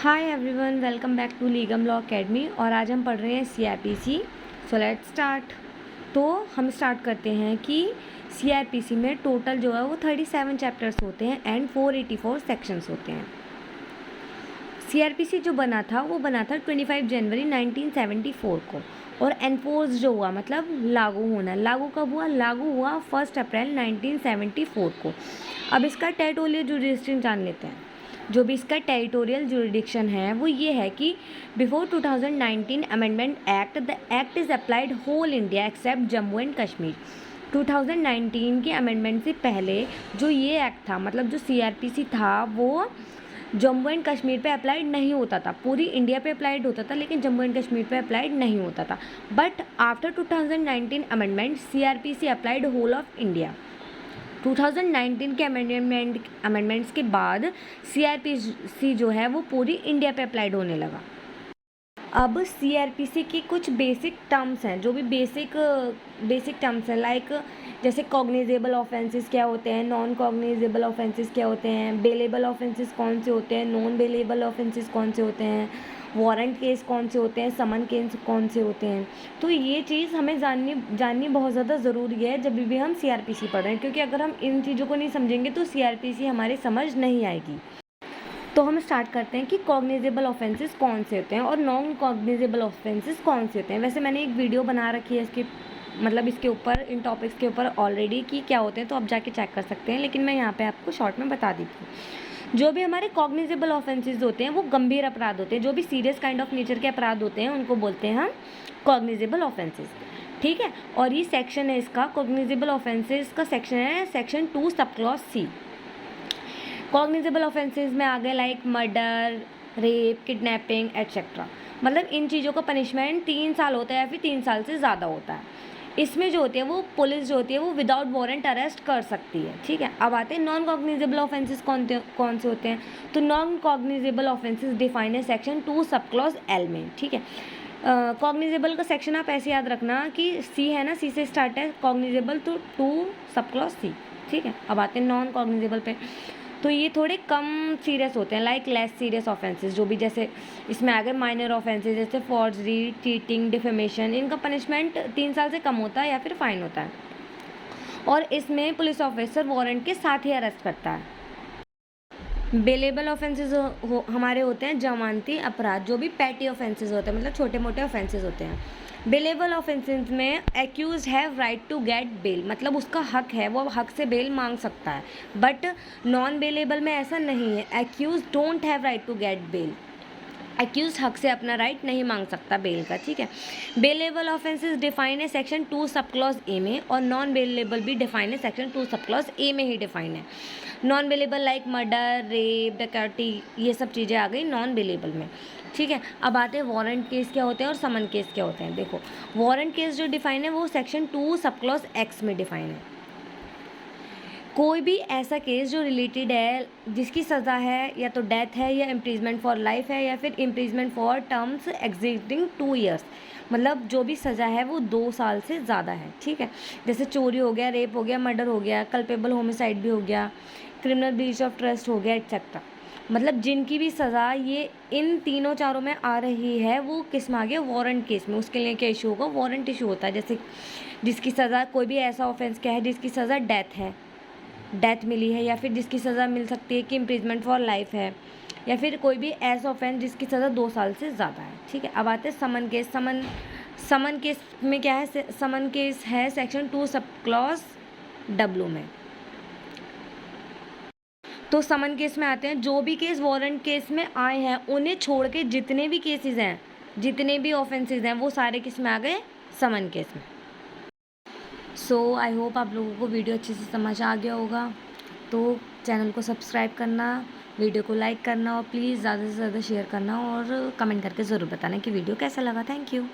Hi everyone, welcome back to legal law academy. और आज हम पढ़ रहे हैं सीआरपीसी। So let's start. तो हम स्टार्ट करते हैं कि सीआरपीसी में टोटल जो है वो 37 चैप्टर्स होते हैं एंड 484 सेक्शंस होते हैं। सीआरपीसी जो बना था वो बना था 25 जनवरी 1974 को, और एनफोर्स जो हुआ मतलब लागू होना, लागू कब हुआ? लागू हुआ 1 अप्रैल 1974 को। अब इसका टेरिटोरियल जुरिडिक्शन जान लेते हैं। जो भी इसका टेरिटोरियल जुरिडिक्शन है वो ये है कि before 2019 amendment act, the act is applied whole India except Jammu and Kashmir. 2019 के अमेंडमेंट से पहले जो ये एक्ट था, मतलब जो सीआरपीसी था, वो जम्मू एंड कश्मीर पे अप्लाइड नहीं होता था। पूरी इंडिया पे अप्लाइड होता था लेकिन जम्मू एंड कश्मीर पे अप्लाइड नहीं होता था। But after 2019 amendment CrPC applied whole of India. 2019 के अमेंडमेंट्स के बाद सीआरपीसी जो है वो पूरी इंडिया पे अप्लाइड होने लगा। अब सीआरपीसी की कुछ बेसिक टर्म्स हैं, जो भी बेसिक टर्म्स हैं, लाइक जैसे कॉग्निजेबल ऑफेंसेस क्या होते हैं, नॉन कॉग्निजेबल ऑफेंसेस क्या होते हैं, बेलेबल ऑफेंसेस कौन से होते हैं, नॉन बेलेबल ऑफेंसेस कौन से होते हैं, वारंट केस कौन से होते हैं, समन केस कौन से होते हैं। तो ये चीज़ हमें जाननी बहुत ज़्यादा ज़रूरी है जब भी हम सीआरपीसी पढ़ रहे हैं, क्योंकि अगर हम इन चीज़ों को नहीं समझेंगे तो सीआरपीसी हमारी समझ नहीं आएगी। तो हम स्टार्ट करते हैं कि कॉग्निजेबल ऑफेंसेस कौन से होते हैं और नॉन कॉग्निजेबल ऑफेंसेस कौन से होते हैं। वैसे मैंने एक वीडियो बना रखी है इसके ऊपर, इन टॉपिक्स के ऊपर ऑलरेडी, कि क्या होते हैं, तो आप जाके चेक कर सकते हैं, लेकिन मैं यहाँ पे आपको शॉर्ट में बता देती हूँ। जो भी हमारे कॉग्निजेबल ऑफेंसेस होते हैं वो गंभीर अपराध होते हैं। जो भी सीरियस काइंड ऑफ नेचर के अपराध होते हैं उनको बोलते हैं हम कॉग्निजेबल ऑफेंसेस। ठीक है, और ये सेक्शन है इसका, कॉग्निजेबल ऑफेंसेस का सेक्शन है section 2 sub clause C. Cognizable offences में आ गए like murder, rape, kidnapping etcetera. मतलब इन चीज़ों का पनिशमेंट 3 साल होता है या फिर 3 साल से ज़्यादा होता है। इसमें जो होती है वो पुलिस जो होती है वो विदाउट वारंट अरेस्ट कर सकती है। ठीक है, अब आते हैं नॉन कॉग्निजेबल ऑफेंसेस कौन से होते हैं। तो नॉन कॉग्निजेबल ऑफेंसेस डिफाइन है सेक्शन 2 सब क्लॉज एल में। ठीक है, कॉग्निजेबल का सेक्शन आप ऐसे याद रखना कि सी है ना, सी से स्टार्ट है कॉग्निजेबल, तो 2 सब क्लॉज सी। ठीक है, अब आते हैं नॉन कॉग्निजेबल पे। तो ये थोड़े कम सीरियस होते हैं, लाइक लेस सीरियस ऑफेंसेस, जो भी जैसे इसमें आ गए माइनर ऑफेंसेस जैसे फॉर्जरी, चीटिंग, डिफेमेशन। इनका पनिशमेंट 3 साल से कम होता है या फिर फाइन होता है, और इसमें पुलिस ऑफिसर वारंट के साथ ही अरेस्ट करता है। बेलेबल ऑफेंसेस हमारे होते हैं जमानती अपराध, जो भी पैटी ऑफेंसेस होते हैं, मतलब छोटे मोटे ऑफेंसेस होते हैं। बेलेबल ऑफेंसेस में accuse have right to get bail, मतलब उसका हक है, वो हक से बेल मांग सकता है। बट नॉन बेलेबल में ऐसा नहीं है, accuse don't have right to get bail. Accuse हक से अपना राइट नहीं मांग सकता बेल का। ठीक है, बेलेबल ऑफेंसेस डिफाइन है सेक्शन 2 सब क्लॉज ए में, और नॉन बेलेबल भी डिफाइन है सेक्शन 2 सब क्लॉज ए में ही डिफाइन है। Non bailable like murder, rape, डकैती, ये सब चीज़ें आ गई नॉन बेलेबल में। ठीक है, अब आते हैं वारंट केस क्या होते हैं और समन केस क्या होते हैं। देखो, वारंट केस जो डिफाइन है वो सेक्शन 2 सब क्लॉज एक्स में डिफाइन है। कोई भी ऐसा केस जो रिलेटेड है, जिसकी सज़ा है या तो डेथ है या इम्प्रीजमेंट फॉर लाइफ है या फिर imprisonment for terms existing 2 years, मतलब जो भी सज़ा है वो 2 साल से ज़्यादा है। ठीक है, जैसे चोरी हो गया, रेप हो गया, मर्डर हो गया, कल्पेबल होमिसाइड भी हो गया, क्रिमिनल ब्रीच ऑफ ट्रस्ट हो गया एट्सेट्रा। मतलब जिनकी भी सज़ा ये इन तीनों चारों में आ रही है वो किस में आ गया? वारंट केस में। उसके लिए क्या इशू होगा? वारंट इशू होता है। जैसे जिसकी सज़ा, कोई भी ऐसा ऑफेंस क्या है जिसकी सज़ा डेथ मिली है, या फिर जिसकी सज़ा मिल सकती है कि इम्प्रिजमेंट फॉर लाइफ है, या फिर कोई भी ऐसा ऑफेंस जिसकी सज़ा 2 साल से ज़्यादा है। ठीक है, अब आते हैं समन केस। समन केस में क्या है? समन केस है सेक्शन 2 सब क्लॉज डब्ल्यू में। तो समन केस में आते हैं जो भी केस वारंट केस में आए हैं उन्हें छोड़ के जितने भी केसेस हैं, जितने भी ऑफेंसेस हैं, वो सारे किस में आ गए? समन केस में। सो आई होप आप लोगों को वीडियो अच्छे से समझ आ गया होगा। तो चैनल को सब्सक्राइब करना, वीडियो को लाइक करना, और प्लीज़ ज़्यादा से ज़्यादा शेयर करना, और कमेंट करके ज़रूर बताना कि वीडियो कैसा लगा। Thank you.